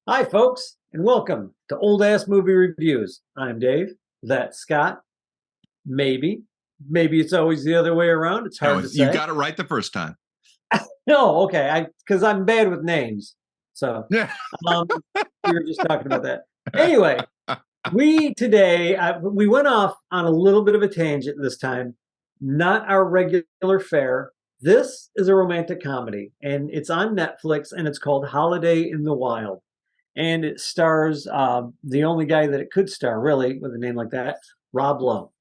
Hi, folks, and welcome to Old Ass Movie Reviews. I'm Dave. That's Scott. Maybe. Maybe it's always the other way around. It's No, hard to you say. got it right the first time. No, okay, because I'm bad with names. So Yeah. um, we were just talking about that. Anyway, we went off on a little bit of a tangent this time. Not our regular fare. This is a romantic comedy, and it's on Netflix, and it's called Holiday in the Wild. And it stars the only guy that it could star, really, with a name like that, Rob Lowe.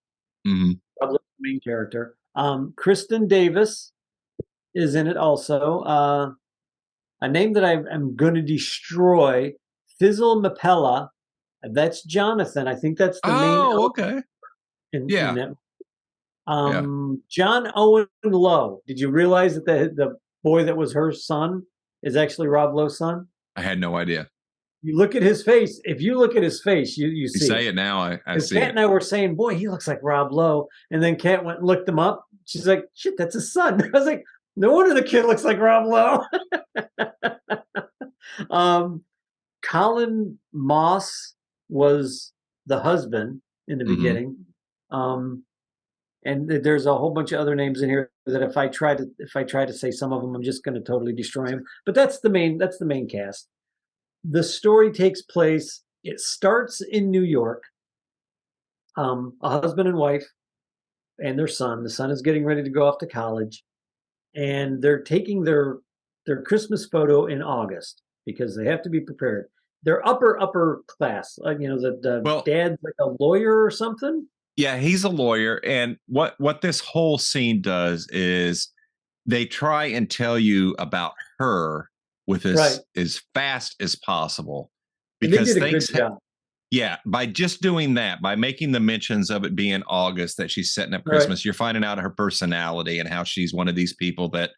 hmm Rob Lowe's the main character. Kristen Davis is in it also. A name that I'm going to destroy, Fizzle Mapella. That's Jonathan. I think that's the main Oh, element okay. in Yeah. that. Yeah. John Owen Lowe. Did you realize that the boy that was her son is actually Rob Lowe's son? I had no idea. You look at his face. If you look at his face, you You see say it. it now, I Because see Kat it. and I were saying, boy, he looks like Rob Lowe. And then Kat went and looked him up. She's like, shit, that's his son. I was like, no wonder the kid looks like Rob Lowe. um, Colin Moss was the husband in the hmm beginning. Um, and there's a whole bunch of other names in here that if I try to say some of them, I'm just going to totally destroy them. But that's the main cast. The story takes place. It starts in New York. A husband and wife and their son. The son is getting ready to go off to college, and they're taking their Christmas photo in August because they have to be prepared. They're upper class. The Well, dad's like a lawyer or something. yeah, he's a lawyer, and what this whole scene does is they try and tell you about her with Right. as fast as possible And they because did a good job. yeah, by just doing that, by making the mentions of it being August that she's setting up Right. Christmas, you're finding out her personality and how she's one of these people that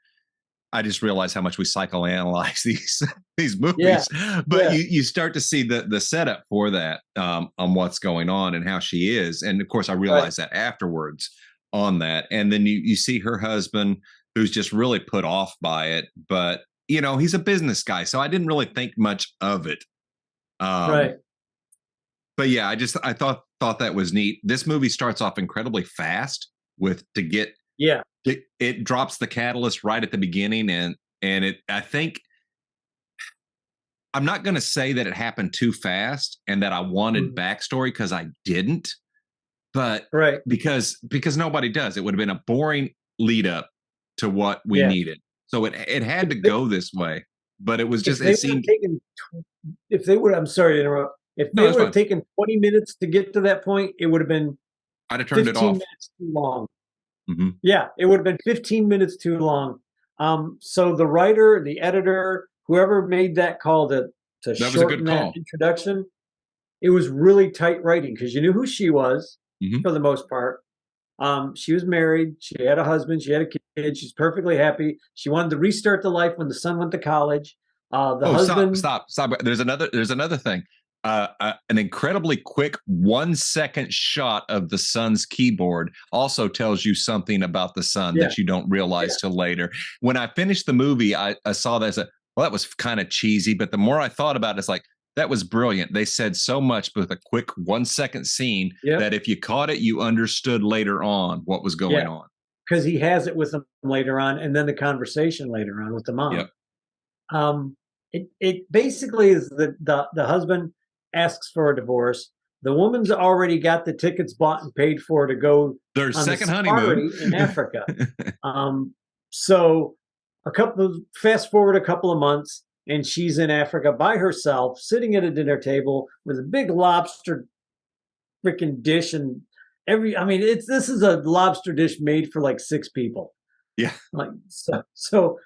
I just realized how much we psychoanalyze these Yeah. movies. But Yeah. you start to see the setup for that on what's going on and how she is, and of course I Right. realized that afterwards on that, and then you see her husband who's just really put off by it, but he's a business guy, so I didn't really think much of it. Um, Right. but yeah, I thought that was neat. This movie starts off incredibly fast with to get Yeah. it drops the catalyst right at the beginning, and it I think I'm not going to say that it happened too fast and that I wanted Mhm. backstory because I didn't, but Right. because nobody does. It would have been a boring lead up to what we Yeah. needed. So it had If to they, go this way, but it was if just they it would have seemed taken, if they would, I'm sorry to interrupt. If no, they it's would have fine. taken 20 minutes to get to that point, it would have been I'd have turned it 15 off. minutes too long. hmm Yeah, it would have been 15 minutes too long. So the writer, the editor, whoever made that call to That was a good shorten that call. introduction, it was really tight writing because you knew who she was hmm for the most part. She was married, she had a husband, she had a kid, she's perfectly happy. She wanted to restart the life when the son went to college. The Oh, stop, husband, stop, stop. There's another thing. An incredibly quick 1 second shot of the son's keyboard also tells you something about the son yeah, that you don't yeah, realize till later. When I finished the movie, I saw that as well, that was kind of cheesy, but the more I thought about it, it's like, that was brilliant. They said so much with a quick 1 second scene yeah, that if you caught it, you understood later on what was going yeah. on. Because he has it with him later on, and then the conversation later on with the Yep. mom. It basically is the husband asks for a divorce. The woman's already got the tickets bought and paid for to go Their on the second honeymoon. safari in Africa. So fast forward a couple of months, and she's in Africa by herself, sitting at a dinner table with a big lobster freaking dish and I mean, this is a lobster dish made for like six people. Yeah. Like so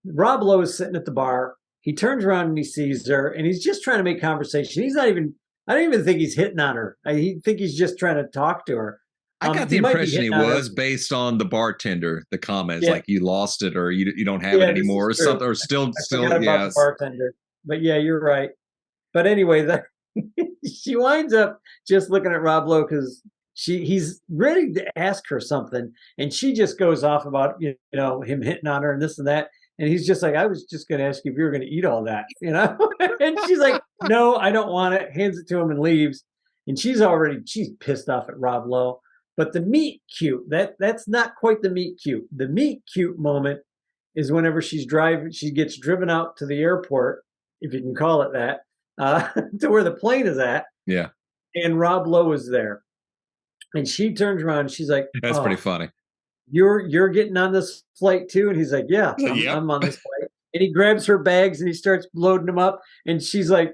Rob Lowe is sitting at the bar. He turns around and he sees her, and he's just trying to make conversation. He's not even. I don't even think he's hitting on her. I think he's just trying to talk to her. I got the He might be impression he hitting on her. was based on the bartender, the comments Yeah, like you lost it or you don't have it yeah, this is anymore or true. something or still I forgot about the yes. bartender, but yeah, you're right. But anyway, she winds up just looking at Rob Lowe because he's ready to ask her something, and she just goes off about him hitting on her and this and that, and he's just like, I was just going to ask you if you were going to eat all that, and she's like, no, I don't want it. Hands it to him and leaves. And she's pissed off at Rob Lowe. But the meet cute, that's not quite the meet cute. The meet cute moment is whenever she gets driven out to the airport, if you can call it that, to where the plane is at. Yeah. And Rob Lowe is there. And she turns around and she's like, That's pretty funny. You're getting on this flight too? And he's like, yeah, I'm on this flight. And he grabs her bags and he starts loading them up. And she's like,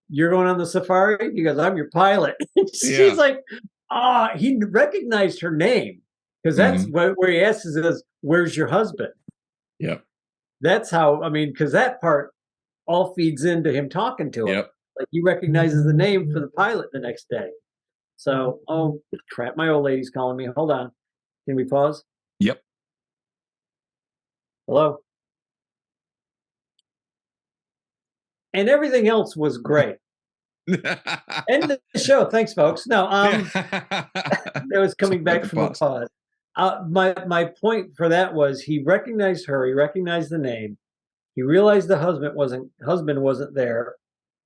you're going on the safari? He goes, I'm your pilot. She's like, he recognized her name because that's where he asks is, where's your husband? Yep. That's how, I mean, because that part all feeds into him talking to him. Yep. Like he recognizes the name for the pilot the next day. So, oh crap, my old lady's calling me. Hold on. Can we pause? Yep. Hello? And everything else was great. End of the show. Thanks, folks. No, that was coming back from a pause. My point for that was he recognized her. He recognized the name. He realized the husband wasn't there,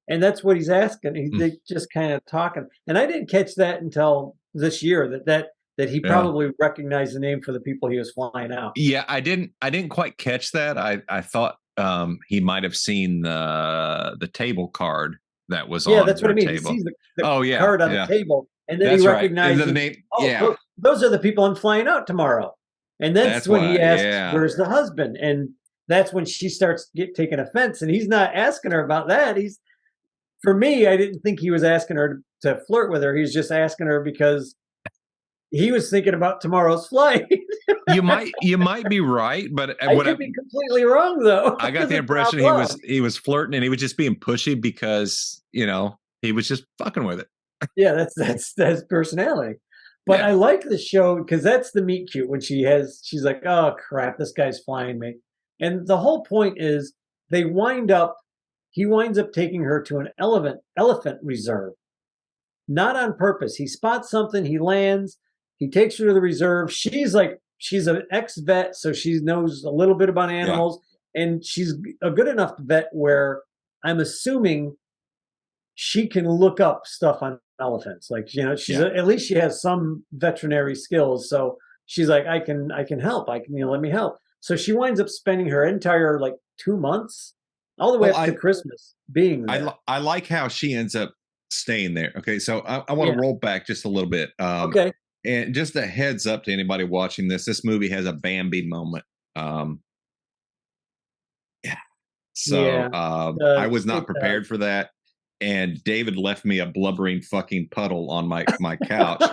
and that's what he's asking. He's just kind of talking, and I didn't catch that until this year that he probably recognized the name for the people he was flying out. Yeah, I didn't quite catch that. I thought he might have seen the table card that was on that's what I mean. Table. He sees the card on the table, and then that's he recognizes the name. Those are the people I'm flying out tomorrow. And that's when he asks, where's the husband? And that's when she starts taking offense. And he's not asking her about that. For me, I didn't think he was asking her to flirt with her. He's just asking her because he was thinking about tomorrow's flight. You might be right, but I could be completely wrong though. I got the impression he was flirting and he was just being pushy because he was just fucking with it. Yeah, that's personality. But I like the show because that's the meet cute when she's like, oh crap, this guy's flying me. And the whole point is he winds up taking her to an elephant reserve. Not on purpose. He spots something, he lands, he takes her to the reserve. She's an ex-vet, so she knows a little bit about animals, and she's a good enough vet where I'm assuming she can look up stuff on elephants. Like, at least she has some veterinary skills. So she's like, I can help. Let me help. So she winds up spending her entire 2 months, all the way up to Christmas, being there. I like how she ends up staying there. Okay, so I want to roll back just a little bit. Okay. And just a heads up to anybody watching this movie has a Bambi moment. I was not prepared for that. And David left me a blubbering fucking puddle on my couch.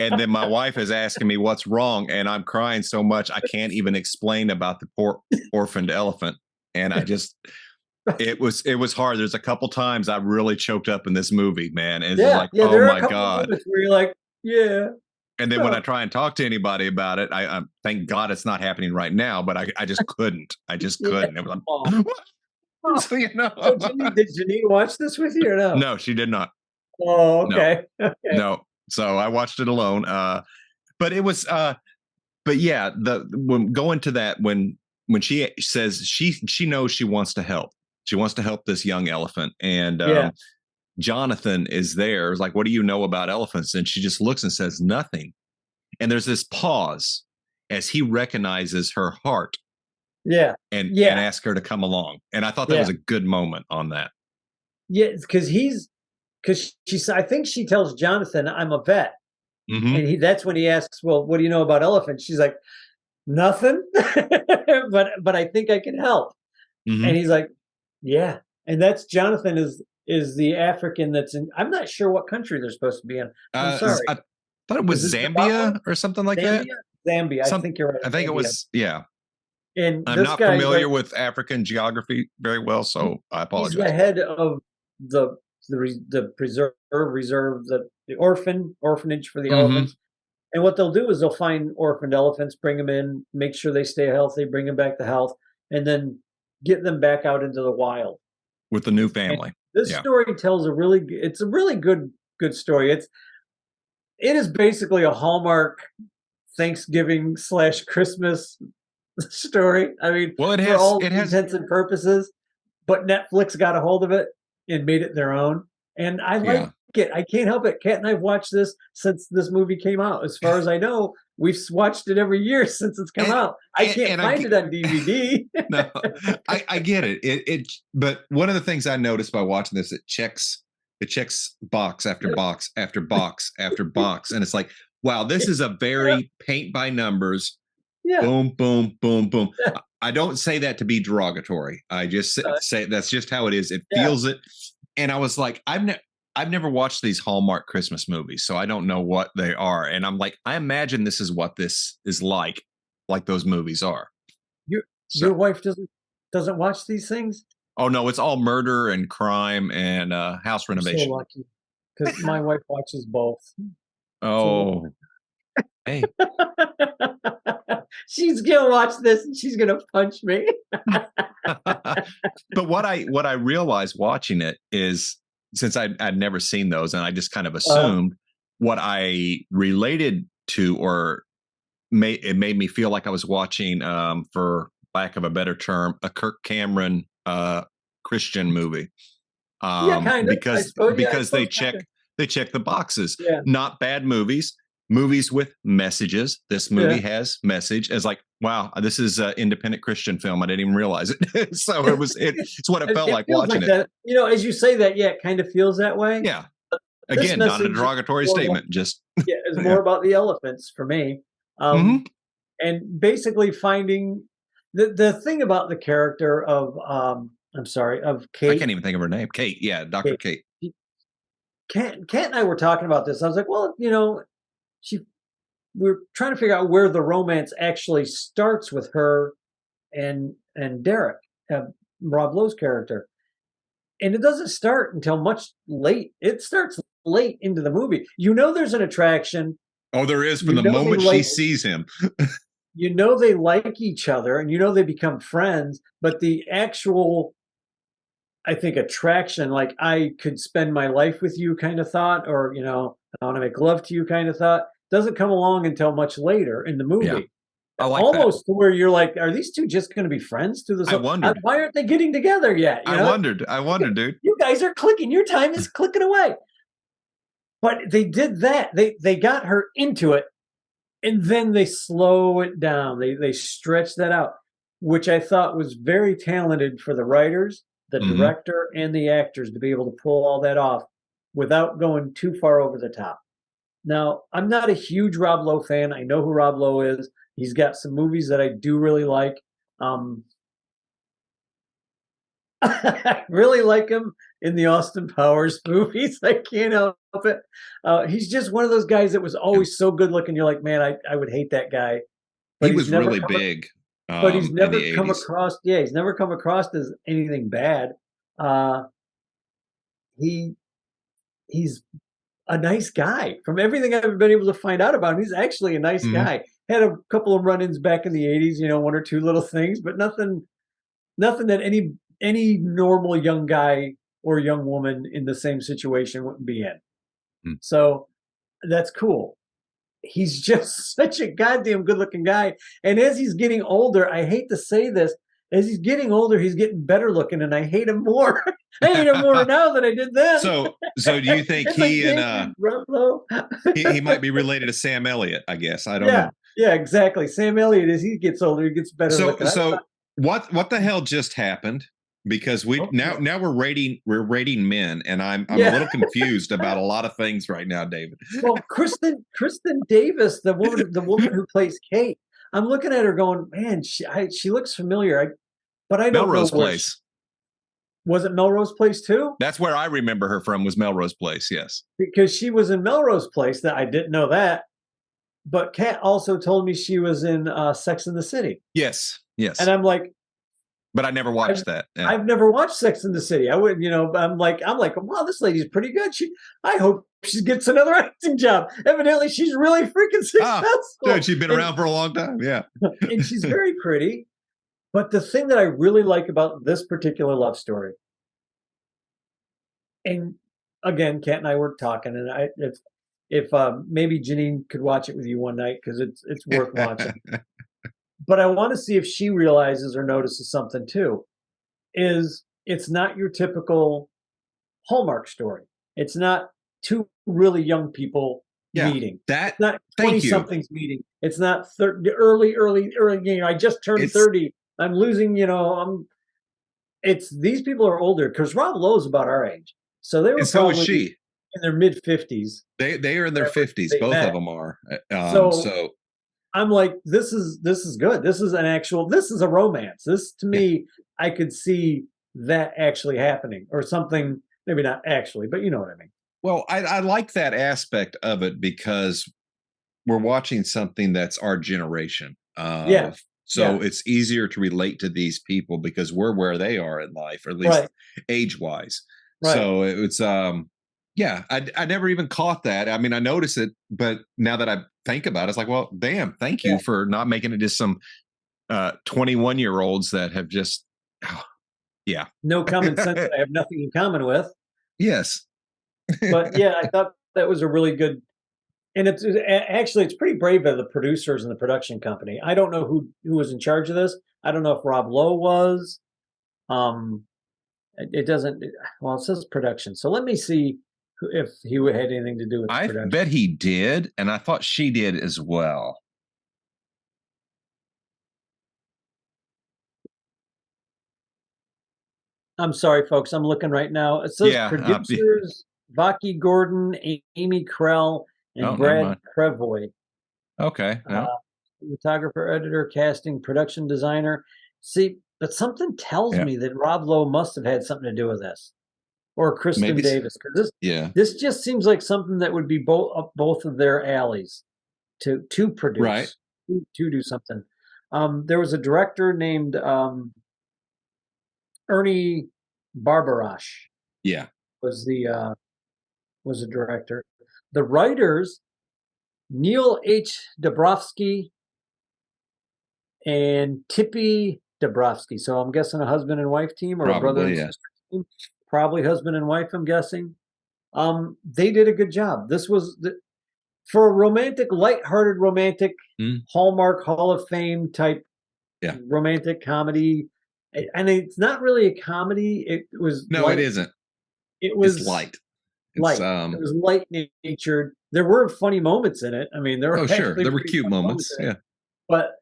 And then my wife is asking me what's wrong. And I'm crying so much I can't even explain about the poor orphaned elephant. And it was hard. There's a couple times I really choked up in this movie, man. And it's like, oh my God. Where you're like, yeah. And then when I try and talk to anybody about it, I thank God it's not happening right now, but I just couldn't. I just couldn't. It was like, So did Janine watch this with you or no? No, she did not. Oh, okay. No. So I watched it alone. But it was but yeah, when going to that when she says she knows she wants to help. She wants to help this young elephant. And Jonathan is there. It's like, what do you know about elephants? And she just looks and says nothing. And there's this pause as he recognizes her heart. Yeah. And ask her to come along. And I thought that was a good moment on that. Yeah, because I think she tells Jonathan, I'm a vet. Mm-hmm. And that's when he asks, well, what do you know about elephants? She's like, nothing. but I think I can help. Mm-hmm. And he's like, yeah. And that's Jonathan is the African that's in, I'm not sure what country they're supposed to be in. I'm sorry. I thought it was Zambia or something like that. Zambia. I think you're right. I think Zambia. It was, yeah. And I'm not familiar with African geography very well, so I apologize. He's the head of the reserve, the orphanage for the elephants. And what they'll do is they'll find orphaned elephants, bring them in, make sure they stay healthy, bring them back to health, and then get them back out into the wild with the new family. And this story tells a really good story. It is basically a Hallmark Thanksgiving / Christmas story. I mean, well, it has intents and purposes. but Netflix got a hold of it and made it their own. And I like Yeah. it. I can't help it. Kat and I've watched this since this movie came out. As far as I know, we've watched it every year since it's come And out. I can't and I find it on DVD. no, I get it. But one of the things I noticed by watching this, it checks box after box after box after box, and it's like, wow, this is a Yeah, very paint by numbers. yeah. Boom, boom, boom, boom. I don't say that to be derogatory. I just say that's just how it is. It Yeah. feels it, and I was like, I've never watched these Hallmark Christmas movies, so I don't know what they are. And I'm like, I imagine this is what this is like those movies are. Your So, your wife doesn't watch these things? oh no, it's all murder and crime and house I'm so renovation. lucky because my wife watches both. So Oh, hey. she's gonna watch this and she's gonna punch me. But what I realized watching it is, since I'd never seen those, and I just kind of Uh, assumed what I related to, or it made me feel like I was watching, for lack of a better term, a Kirk Cameron Christian movie, yeah, kind of. I because suppose. Yeah, I suppose kind of. they check the boxes. Yeah, Not bad movies, movies with messages. This movie yeah. has message. As like, wow, this is an independent Christian film. I didn't even realize it. So it's what it felt It like feels watching like it. that. As you say that, yeah, it kind of feels that way. Yeah. This Again, not a message is derogatory more about, statement. Just yeah, is yeah. more about the elephants for me. Hmm. And basically finding the thing about the character of I'm sorry, of I Kate. can't even think of her name. Kate. Yeah, Dr. Kate. Kate. Kat and I were talking about this. I was like, well, she we're trying to figure out where the romance actually starts with her and Derek, Rob Lowe's character. And it doesn't start until much late. It starts late into the movie. There's an attraction. Oh, there is from You the know they moment she like sees him. they like each other and they become friends, but the actual, I think, attraction, like I could spend my life with you kind of thought, or I want to make love to you kind of thought, doesn't come along until much later in the Yeah, movie. I like that. Almost to where you're like, are these two just going to be friends through this? I wondered. Why aren't they getting together yet? I wondered, dude. You guys are clicking. Your time is clicking away. But they did that. They got her into it, and then they slow it down. They stretch that out, which I thought was very talented for the writers, the Hmm. director, and the actors to be able to pull all that off without going too far over the top. Now, I'm not a huge Rob Lowe fan. I know who Rob Lowe is. He's got some movies that I do really like. Um, I really like him in the Austin Powers movies. I can't help it. He's just one of those guys that was Yeah. always so good looking. You're like, man, I would hate that guy. He But he's was never really come. big But he's in the never come 80s. across. Yeah, he's never come across as anything bad. Uh, he he's a nice guy. From everything I've been able to find out about him, he's actually a nice Hmm. guy. Had a couple of run-ins back in the '80s, one or two little things, but nothing that any normal young guy or young woman in the same situation wouldn't be in. So that's cool. He's just such a goddamn good-looking guy. And as he's getting older, I hate to say this, as he's getting older, he's getting better looking, and I hate him more. I hate him more now than I did then. So do you think It's like he and David Ruffalo. he might be related to Sam Elliott? I guess I don't Yeah, know. yeah, exactly. Sam Elliott, as he gets older, he gets better So looking. so what the hell just happened? Because Oh, now we're rating men, and I'm a yeah. little confused about a lot of things right now, David. Well, Kristen Davis, the woman who plays Kate, I'm looking at her going, man, she looks familiar. But I don't know Melrose where Place. was it Melrose Place too? That's where I remember her from, was Melrose Place. Yes. Because she was in Melrose Place. That I didn't know that. But Kat also told me she was in Sex in the City, Yes. and Yes. I'm like, But I never I've watched that. Yeah. I've never watched Sex in the City. I would, I'm like, wow, this lady's pretty good. I hope she gets another acting job. Evidently, she's really freaking Ah, dude, successful, she's been and around for a long time. Yeah. and she's very pretty. But the thing that I really like about this particular love story, and again, Kat and I were talking, and if maybe Janine could watch it with you one night because it's worth watching. But I want to see if she realizes or notices something too. Is it's not your typical Hallmark story. It's not two really young people Yeah. meeting. That, It's not 20 thank you. somethings meeting. It's not 30, early, you know, I just turned It's 30. I'm losing, you know, it's these people are older because Rob Lowe's about our age. So they were and so is probably she. in their mid 50s They are in their whenever 50s. they Both of met. them are. So So I'm like, this is good. This is an actual, this is a romance. This to yeah. me, I could see that actually happening or something, maybe not actually, but you know what I mean. Well, I like that aspect of it because we're watching something that's our generation. Yeah. So Yeah. it's easier to relate to these people because we're where they are in life, or at least Right. age wise. Right. So it's yeah, I never even caught that. I mean, I notice it, but now that I think about it, it's like, well, damn, thank Yeah. you for not making it just some 21-year-olds that have just oh, yeah. No common sense that I have nothing in common with. Yes. But yeah, I thought that was a really good, and actually it's pretty brave of the producers and the production company. I don't know who was in charge of this. I don't know if Rob Lowe was. Um, it doesn't. Well, it says production, so let me see if he had anything to do with the I production. bet he did, and I thought she did as well. I'm sorry, folks. I'm looking right now. It says Yeah. producers: Vaki Gordon, Amy Krell, Oh, and never Brad mind. Prevoy. Okay. Yeah. Cinematographer, editor, casting, production designer. See, but something tells Yeah. me that Rob Lowe must have had something to do with this, or Kristen Maybe. Davis, because Yeah. this just seems like something that would be both up both of their alleys to Right. produce, to do something. There was a director named Ernie Barbarash Yeah. was the director. The writers Neil H. Dabrowski and Tippy Dabrowski. So I'm guessing a husband and wife team or a brother Probably. and Yeah. sister team. Probably husband and wife, I'm guessing. They did a good job. This was for a romantic, light-hearted romantic Mm. Hallmark Hall of Fame type Yeah. romantic comedy. And it's not really a comedy. It was No, it light. isn't. It It's was light. It's light. It was light natured. There were funny moments in it. I mean, there oh were sure, actually there were pretty cute funny moments moments. in it. Yeah. But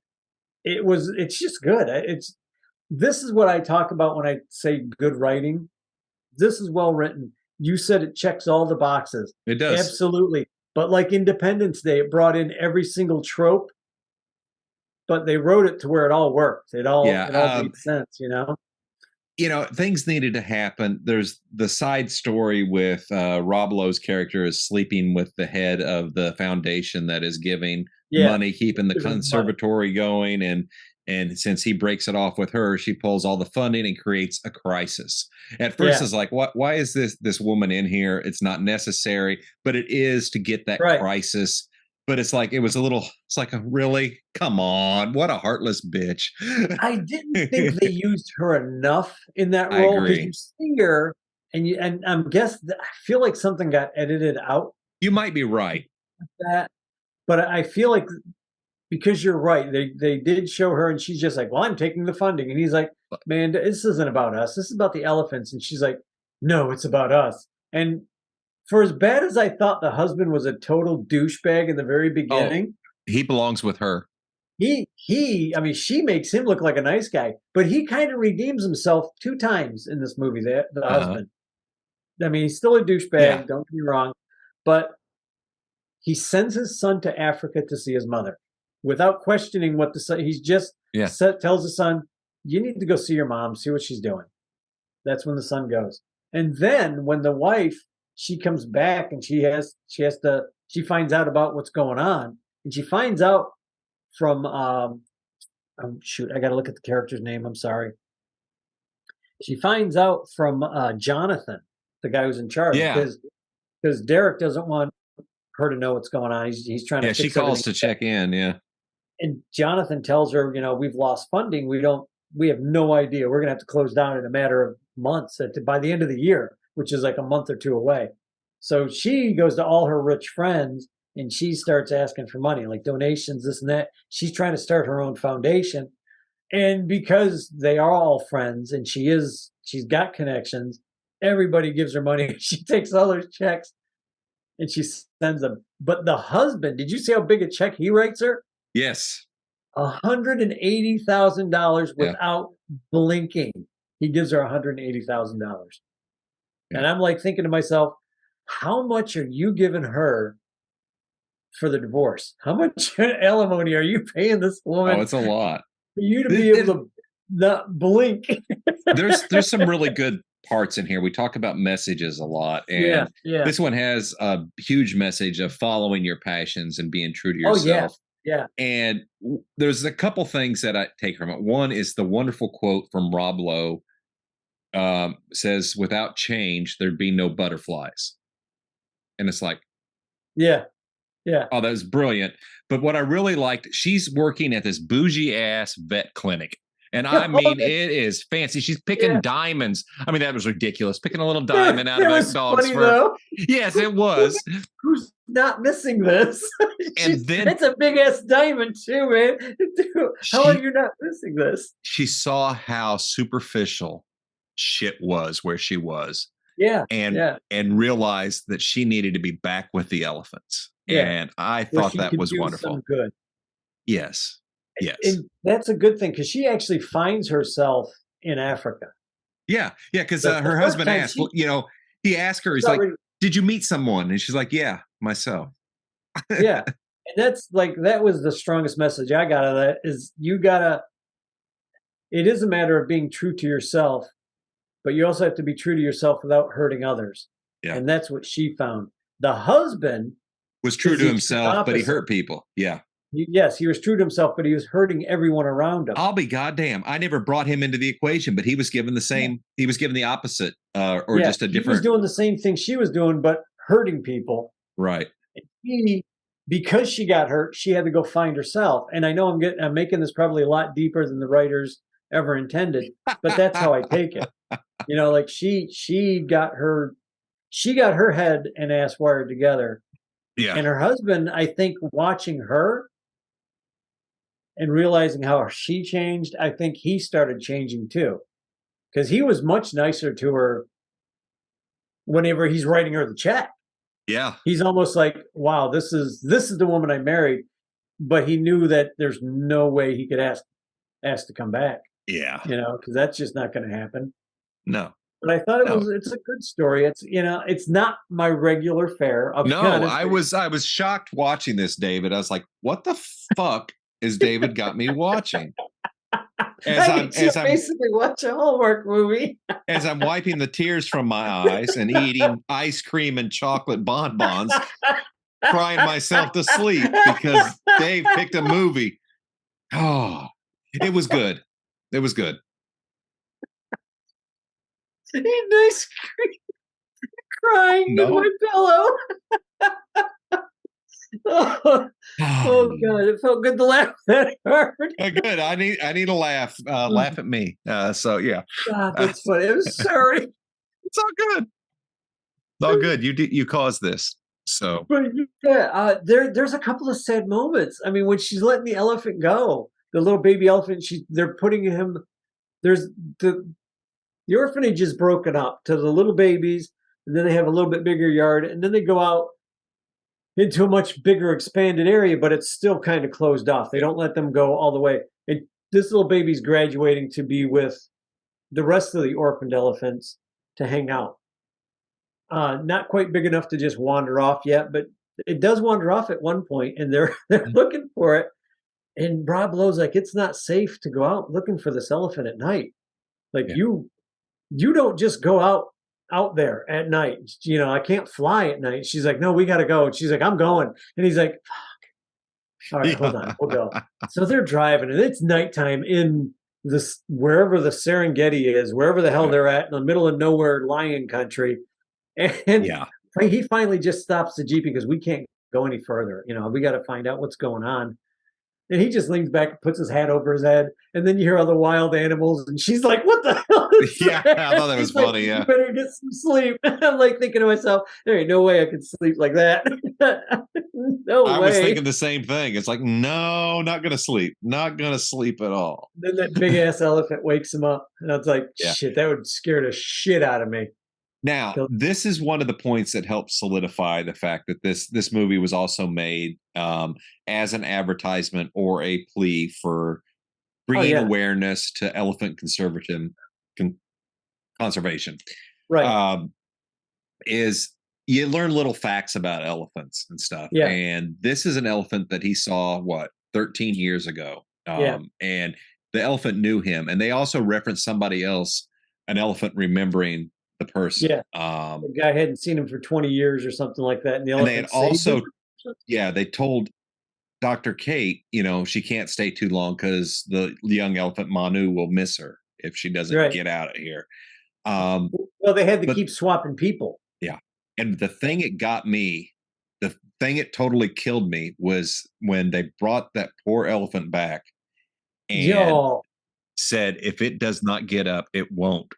it's just good. It's this is what I talk about when I say good writing. This is well written. You said it checks all the boxes. It does. Absolutely. But like Independence Day, it brought in every single trope, but they wrote it to where it all worked. Yeah. It all made sense, you know? Things needed to happen. There's the side story with Rob Lowe's character is sleeping with the head of the foundation that is giving Yeah. money, keeping the Giving him money. conservatory going, and since he breaks it off with her, she pulls all the funding and creates a crisis. At first, Yeah. it's like, what? Why is this woman in here? It's not necessary, but it is to get that Right. crisis. But it's like it was a little. It's like a really come on, what a heartless bitch. I didn't think they used her enough in that I role because you agree. see her and I'm guessing I feel like something got edited out You might be right. of that, but I feel like because you're right, they did show her and she's just like, well, I'm taking the funding, and he's like, man, this isn't about us. This is about the elephants, and she's like, no, it's about us. And for as bad as I thought the husband was a total douchebag in the very Oh, beginning, he belongs with her. I mean, she makes him look like a nice guy, but he kind of redeems himself two times in this movie. The Uh-huh. husband. I mean, he's still a Yeah. douchebag. Don't get me wrong, but he sends his son to Africa to see his mother, without questioning what the son. He's just Yeah. tells the son, "You need to go see your mom, see what she's doing." That's when the son goes, and then when the wife she comes back and she finds out about what's going on, and she finds out from oh, shoot, I got to look at the character's name. I'm sorry. She finds out from Jonathan, the guy who's in charge, Yeah. because Derek doesn't want her to know what's going on. He's trying to Yeah. She fix calls everything. to check in. Yeah. And Jonathan tells her, you know, we've lost funding. We have no idea. We're going to have to close down in a matter of months by the end of the year, which is like a month or two away. So she goes to all her rich friends and she starts asking for money, like donations, this and that. She's trying to start her own foundation. And because they are all friends and she's got connections, everybody gives her money. She takes all those checks and she sends them. But the husband, did you see how big a check he writes her? Yes. $180,000 Yeah. without blinking. He gives her $180,000. Yeah. And I'm like thinking to myself, how much are you giving her for the divorce? How much alimony are you paying this woman Oh, it's a lot. for you to be able to not blink? There's some really good parts in here. We talk about messages a lot, Yeah, and yeah. this one has a huge message of following your passions and being true to Oh yeah, yourself. yeah. And there's a couple things that I take from it. One is the wonderful quote from Rob Lowe, says, "Without change, there'd be no butterflies." And it's like, Yeah, yeah. oh, that was brilliant. But what I really liked, she's working at this bougie ass vet clinic. And I Oh, mean, it is fancy. She's picking yeah. diamonds. I mean, that was ridiculous. Picking a little It diamond out of a was dog's funny fur. though. Yes, it was. Who's not missing this? And then It's a big ass diamond too, man. Dude, how are she you not missing this? she saw how superficial shit was where she was, Yeah, and yeah, realized that she needed to be back with the elephants. yeah. And I Where thought she that can was do some wonderful. good. Yes. Yes. And that's a good thing because she actually finds herself in Africa. Yeah, yeah, because The her first husband time asked, well, he asked her, he's she's like, already, "Did you meet someone?" And she's like, "Yeah, myself." yeah. And that's like that was the strongest message I got out of that is you gotta it is a matter of being true to yourself, but you also have to be true to yourself without hurting others. Yeah, And that's what she found. The husband was true is to the extreme himself, but he opposite. hurt people. Yeah, Yes, he was true to himself, but he was hurting everyone around him. I'll be goddamn. I never brought him into the equation, but he was given the Yeah. same. He was given the opposite, or Yeah, just a he was different. doing the same thing she was doing, but hurting people. Right. He, because she got hurt, she had to go find herself. And I know I'm making this probably a lot deeper than the writers ever intended, but that's how I take it. Like she got her head and ass wired together. Yeah. And her husband, I think, watching her and realizing how she changed, I think he started changing too. Because he was much nicer to her whenever he's writing her the check. Yeah. He's almost like, wow, this is the woman I married. But he knew that there's no way he could ask to come back, Yeah. because that's just not going to happen. No. But I thought No. it's a good story. It's not my regular fare. No, I was shocked watching this, David. I was like, what the fuck is David got me watching? I basically watch a Hallmark movie. As I'm wiping the tears from my eyes and eating ice cream and chocolate bonbons, crying myself to sleep because Dave picked a movie. Oh, it was good. It was good. Eating ice cream, crying in my pillow. Oh God! It felt good to laugh that hard. Good. I need a laugh. Laugh at me. So yeah. God, that's funny. I'm sorry. It's all good. It's all good. You caused this. So. But yeah, there's a couple of sad moments. I mean, when she's letting the elephant go, the little baby elephant, they're putting him. There's the orphanage is broken up to the little babies, and then they have a little bit bigger yard, and then they go out into a much bigger expanded area, but it's still kind of closed off. They don't let them go all the way. This little baby's graduating to be with the rest of the orphaned elephants to hang out. Not quite big enough to just wander off yet, but it does wander off at one point, and they're looking for it. And Rob Lowe's like, it's not safe to go out looking for this elephant at night. Like you don't just go out there at night. I can't fly at night. She's like, no, we got to go. And she's like, I'm going. And he's like, fuck. All right, hold on, we'll go. So they're driving, and it's nighttime in this wherever the Serengeti is, wherever the hell they're at, in the middle of nowhere, lion country. And he finally just stops the Jeep because we can't go any further. We got to find out what's going on. And he just leans back and puts his hat over his head. And then you hear all the wild animals, and she's like, "What the hell is Yeah, that?" I thought that was She's like, funny. "You Yeah. better get some sleep." I'm like thinking to myself, "There ain't no way I could sleep like that." No I was way. thinking the same thing. It's like, no, not gonna sleep. Not gonna sleep at all. Then that big ass elephant wakes him up, and I was like, Yeah. "Shit, that would scare the shit out of me." Now, this is one of the points that helps solidify the fact that this movie was also made as an advertisement or a plea for Oh bringing yeah, awareness to elephant conservation. right. Um, is you learn little facts about elephants and stuff, Yeah, and this is an elephant that he saw 13 years ago, yeah, and the elephant knew him, and they also referenced somebody else, an elephant remembering the person. yeah. The guy hadn't seen him for 20 years or something like that, and the And they had elephant saved him. also, yeah, they told Dr. Kate, she can't stay too long because the young elephant Manu will miss her if she doesn't Right. get out of here. Um, Well, they had to but keep swapping people. yeah, and the thing it totally killed me was when they brought that poor elephant back and Yo, said, if it does not get up, it won't.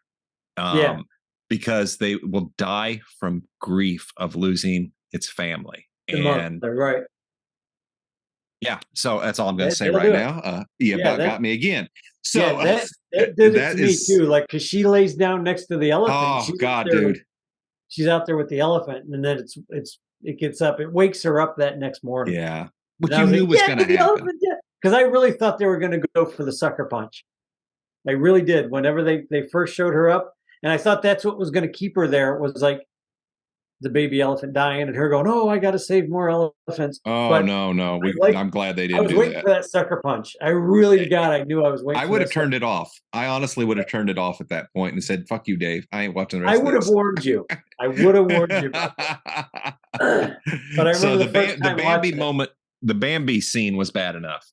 yeah, Um, because they will die from grief of losing its family. the mother, And right. yeah, so that's all I'm going to say That'll right do it. now. You Yeah, about got me again. yeah, So that did it to that me is, too. Like, cause she lays down next to the elephant, and oh she's out God, there, dude. she's out there with the elephant, and then it gets up, it wakes her up that next morning, Yeah. and What I you was like, knew was "Yeah, going to the happen. elephant, yeah," because I really thought they were going to go for the sucker punch. I really did. Whenever they first showed her up, and I thought that's what was going to keep her there, was like the baby elephant dying and her going, "Oh, I got to save more elephants." Oh, But no, no. I like I'm glad they I didn't was do waiting that. for that sucker punch. I really to God, I knew I was waiting I for would that have sucker. turned it off. I honestly would have turned it off at that point and said, fuck you, Dave. I ain't watching the I rest of would have this. warned you. I would have warned you about that. But I So remember the first the time Bambi watching it. moment, the Bambi scene was bad enough.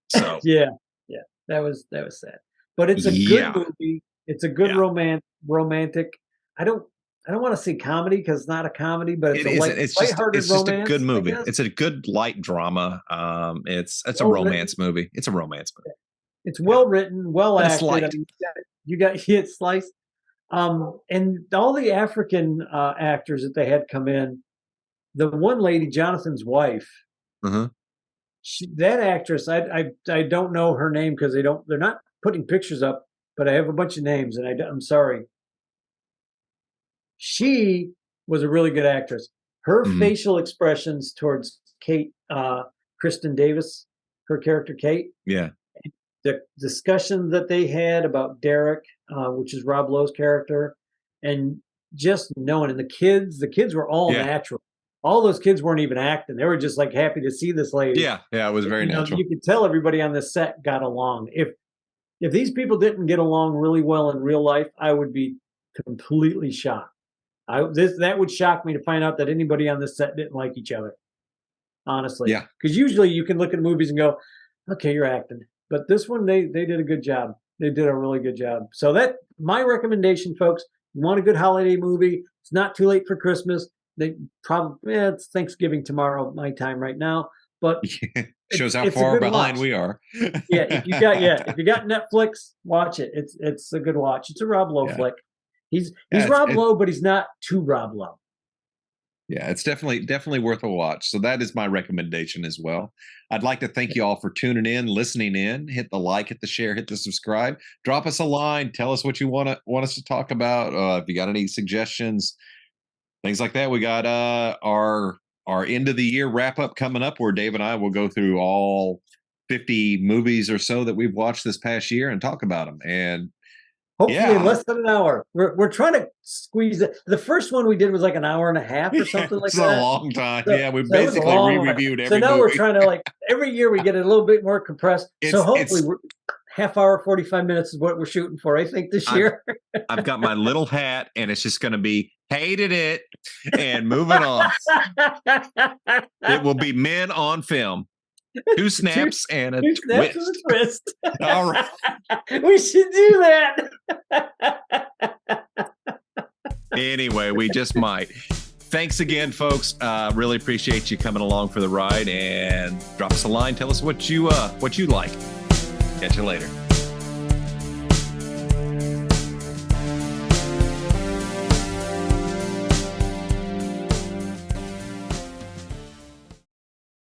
So Yeah, yeah, that was sad. But it's a good yeah, movie. It's a good yeah. romantic. I don't I don't want to say comedy because it's not a comedy, but it's It a isn't. lighthearted It's just a good romance, I movie. guess. It's a good light drama. It's a Well written. romance movie. It's a romance movie. It's Yeah, well written, well but it's acted. I light. mean, you got hit slice. And all the African actors that they had come in, the one lady, Jonathan's wife, Uh-huh. that actress, I don't know her name because they're not putting pictures up, but I have a bunch of names, and I'm sorry. She was a really good actress. Her Hmm. facial expressions towards Kate, Kristen Davis, her character Kate, Yeah, the discussion that they had about Derek, which is Rob Lowe's character, and just knowing, and the kids were all yeah, natural. All those kids weren't even acting; they were just like happy to see this lady. yeah, yeah. It was very natural. You could tell everybody on the set got along. If these people didn't get along really well in real life, I would be completely shocked. That would shock me to find out that anybody on this set didn't like each other. Honestly, Yeah. because usually you can look at movies and go, "Okay, you're acting," but this one they did a good job. They did a really good job. So that my recommendation, folks. You want a good holiday movie? It's not too late for Christmas. They probably it's Thanksgiving tomorrow, my time right now, but Shows how it's a far good behind watch. we are. Yeah, if you got Netflix, watch it. It's a good watch. It's a Rob Lowe Yeah. flick. He's Yeah, Rob Lowe, but he's not too Rob Lowe. yeah, it's definitely worth a watch. So that is my recommendation as well. I'd like to thank you all for tuning in, listening in. Hit the like, hit the share, hit the subscribe. Drop us a line. Tell us what you want us to talk about. If you got any suggestions, things like that. We got our end of the year wrap up coming up, where Dave and I will go through all 50 movies or so that we've watched this past year and talk about them. And Hopefully in yeah, less than an hour. We're trying to squeeze it. The first one we did was like an hour and a half or something like it's a that. long time. So, Yeah, we so it was a basically long one. re-reviewed So every now we're movie. trying to like every year we get it a little bit more compressed. So hopefully It's we're half hour, 45 minutes is what we're shooting for, I think, this year. I've got my little hat, and it's just going to be hated it and moving on. It will be men on film. Two snaps and a Two snaps of twist. the twist. All right. We should do that. Anyway, we just might. thanks again, folks. Really appreciate you coming along for the ride, and drop us a line. Tell us what you like. Catch you later.